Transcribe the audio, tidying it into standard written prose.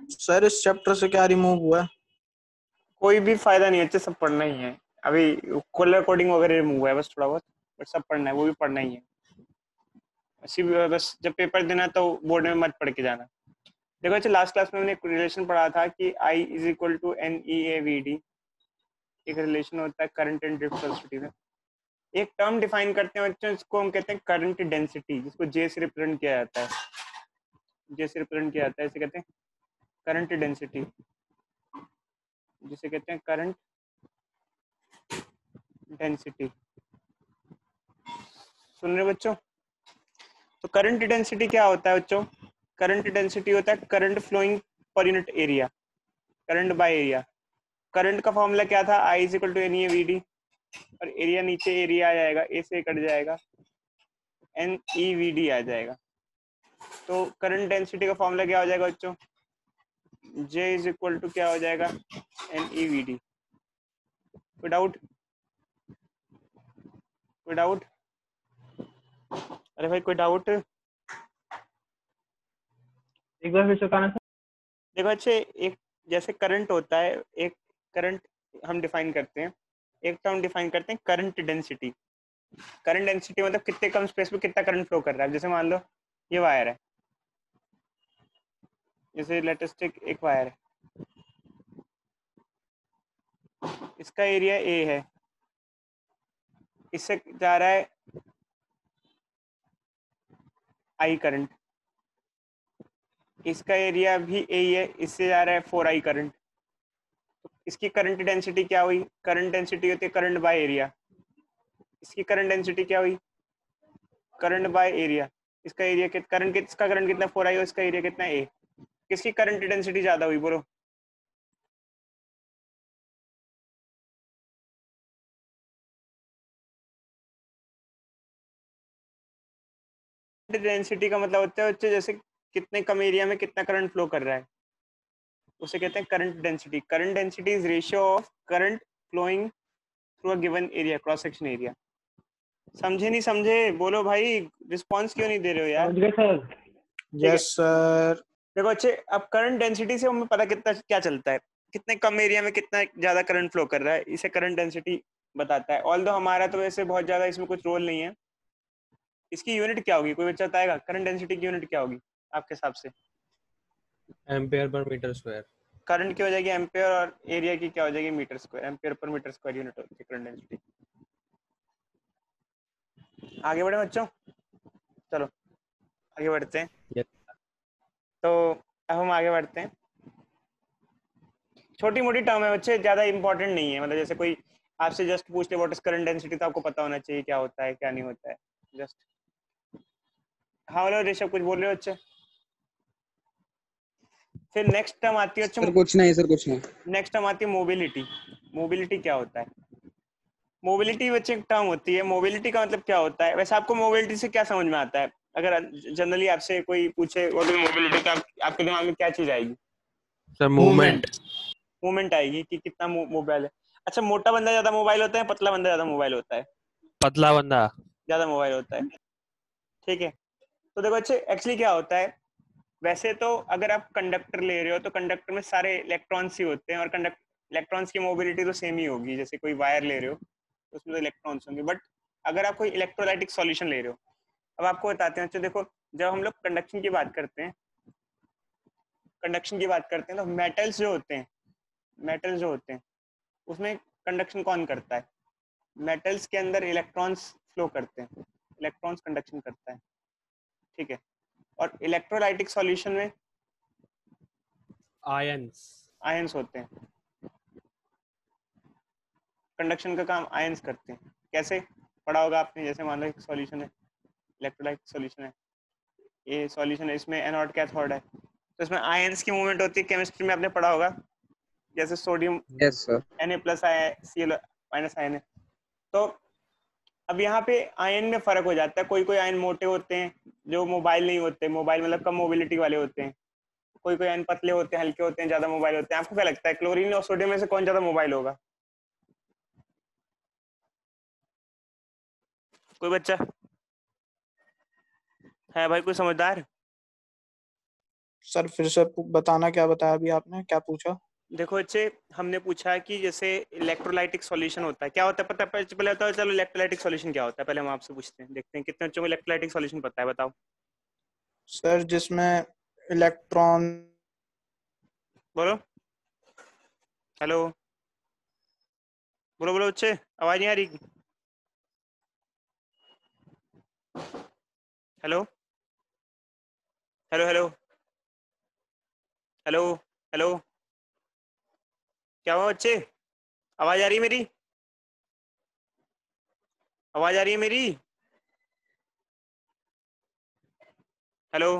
Sir इस chapter से क्या रिमूव हुआ है? कोई भी फायदा नहीं है, अच्छे सब पढ़ना ही है। अभी कलर कोडिंग वगैरह रिमूव है बस थोड़ा बहुत, बट सब पढ़ना है, वो भी पढ़ना ही है। बस जब पेपर देना तो बोर्ड में मत पढ़ के जाना। देखो अच्छा, लास्ट क्लास में हमने एक रिलेशन पढ़ा था कि I is equal to NEAVD, एक रिलेशन होता है करंट एंड ड्रिफ्ट वेलोसिटी में। एक टर्म डिफाइन करते हैं बच्चों, इसको हम कहते हैं करंट डेंसिटी, जिसको J से रिप्रेजेंट किया जाता है। J से रिप्रेजेंट किया जाता है, इसे कहते हैं करंट डेंसिटी, जिसे कहते हैं करंट डेंसिटी। सुन रहे बच्चों? तो करंट डेंसिटी क्या होता है बच्चों? करंट डेंसिटी होता है current flowing per unit area, current by area. Current का फॉर्मूला क्या था? I is equal to NEVD, और एरिया नीचे एरिया आ जाएगा, ए से कट जाएगा, NEVD आ जाएगा। तो करंट डेंसिटी का फॉर्मूला क्या हो जाएगा बच्चों? J इज इक्वल टू क्या हो जाएगा? NEVD। कोई डाउट? कोई डाउट? अरे भाई कोई डाउट? एक बार फिर से कहना सर। देखो अच्छे, एक जैसे करंट होता है, एक करंट हम डिफाइन करते हैं, एक टर्म डिफाइन करते हैं करंट डेंसिटी। करंट डेंसिटी मतलब कितने कम स्पेस में कितना करंट फ्लो कर रहा है। जैसे मान लो ये वायर है, जैसे लेटेस्ट एक वायर है, इसका एरिया A है, इससे जा रहा है I करंट, इसका एरिया भी A ही है, इससे जा रहा है 4I करंट। तो इसकी करंट डेंसिटी क्या हुई? करंट डेंसिटी होती है करंट बाय एरिया। इसकी करंट डेंसिटी क्या हुई? Current by area. इसका एरिया करंट, इसका करंट कितना 4I और इसका एरिया कितना A। किसकी करंट डेंसिटी ज्यादा हुई बोलो? डेंसिटी का मतलब होता है बच्चे जैसे कितने कम एरिया में कितना करंट फ्लो कर रहा है, उसे कहते हैं current density. Current density is ratio of current flowing through a given area, cross section area. समझे नहीं समझे? बोलो भाई, रिस्पांस क्यों नहीं दे रहे हो यार? समझ गए सर। ठीक है, यस सर। देखो अच्छे, अब करंट डेंसिटी से हमें पता कितना क्या चलता है, कितने कम एरिया में कितना ज्यादा करंट फ्लो कर रहा है, इसे करंट डेंसिटी बताता है। ऑल्दो हमारा तो वैसे बहुत ज्यादा इसमें कुछ रोल नहीं है। इसकी यूनिट क्या होगी? कोई बच्चा बताएगा करंट डेंसिटी की यूनिट क्या होगी आपके हिसाब से? Ampere per metre square. Current की हो जाएगी एम्पेयर, और एरिया की क्या हो जाएगी? Metre square. Ampere per metre square unit होती है करंट डेंसिटी। आगे बढ़े बच्चों, चलो आगे बढ़ते हैं। Yes. तो अब हम आगे बढ़ते हैं। छोटी मोटी टर्म है बच्चे, ज्यादा इंपॉर्टेंट नहीं है। मतलब जैसे कोई आपसे जस्ट पूछ ले व्हाट इज करंट डेंसिटी, तो आपको पता होना चाहिए क्या होता है क्या नहीं होता है। जस्ट हाँ बोलो ऋषभ, कुछ बोल रहे हो बच्चे? फिर नेक्स्ट टर्म आती है सर बच्चों, कुछ नहीं, सर कुछ नहीं। नेक्स्ट टर्म आती है मोबिलिटी। मोबिलिटी क्या होता है? मोबिलिटी बच्चे एक टर्म होती है। मोबिलिटी का मतलब क्या होता है? वैसे आपको मोबिलिटी से क्या समझ में आता है? अगर जनरली आपसे कोई पूछे व्हाट इज मोबिलिटी, तो आपके दिमाग में क्या चीज आएगी? Sir movement. मूवमेंट आएगी कि कितना मोबाइल है। अच्छा, मोटा बंदा ज्यादा मोबाइल होता है, पतला बंदा ज्यादा मोबाइल होता है? पतला बंदा। ज्यादा मोबाइल होता है। ठीक है, तो देखो अच्छे, एक्चुअली क्या होता है, वैसे तो अगर आप कंडक्टर ले रहे हो तो कंडक्टर में सारे इलेक्ट्रॉन्स ही होते हैं, और कंडक्ट इलेक्ट्रॉन्स की मोबिलिटी तो सेम ही होगी। जैसे कोई वायर ले रहे हो तो उसमें तो इलेक्ट्रॉन्स होंगे, बट अगर आप कोई इलेक्ट्रोलाइटिक सॉल्यूशन ले रहे हो, अब आपको बताते हैं। अच्छा देखो, जब हम लोग कंडक्शन की बात करते हैं, कंडक्शन की बात करते हैं तो मेटल्स जो होते हैं, मेटल्स जो होते हैं उसमें कंडक्शन कौन करता है? मेटल्स के अंदर इलेक्ट्रॉन्स फ्लो करते हैं, इलेक्ट्रॉन्स कंडक्शन करता है। ठीक है, और इलेक्ट्रोलाइटिक सॉल्यूशन में आयंस। आयंस होते हैं। कंडक्शन का काम आयंस करते हैं। कैसे पढ़ा होगा आपने? जैसे मान लो एक सॉल्यूशन है, इलेक्ट्रोलाइटिक सॉल्यूशन है, ये सॉल्यूशन है, इसमें एनोड कैथोड है, तो इसमें आयंस की मूवमेंट होती है। केमिस्ट्री में आपने पढ़ा होगा, जैसे सोडियम यस सर। Na+ आया, Cl- आयन है। तो अब यहाँ पे आयन में फर्क हो जाता है। कोई कोई आयन मोटे होते हैं जो मोबाइल नहीं होते, मोबाइल मतलब कम मोबिलिटी वाले होते हैं। कोई कोई आयन पतले होते हैं, हल्के होते हैं, ज्यादा मोबाइल होते हैं। आपको क्या लगता है क्लोरीन और सोडियम में से कौन ज्यादा मोबाइल होगा? कोई बच्चा है भाई, कोई समझदार? सर फिर से बताना, क्या बताया अभी आपने, क्या पूछा? देखो बच्चे, हमने पूछा कि जैसे इलेक्ट्रोलाइटिक सॉल्यूशन होता है, क्या होता है पता है? पहले बताओ, चलो इलेक्ट्रोलाइटिक सॉल्यूशन क्या होता है पहले हम आपसे पूछते हैं, देखते हैं कितने बच्चों को इलेक्ट्रोलाइटिक सॉल्यूशन पता है, बताओ। सर जिसमें इलेक्ट्रॉन। बोलो, हेलो, बोलो बोलो बच्चे, आवाज नहीं आ रही। Hello hello hello hello hello, क्या हुआ बच्चे? आवाज आ रही है मेरी? आवाज आ रही है मेरी? हेलो।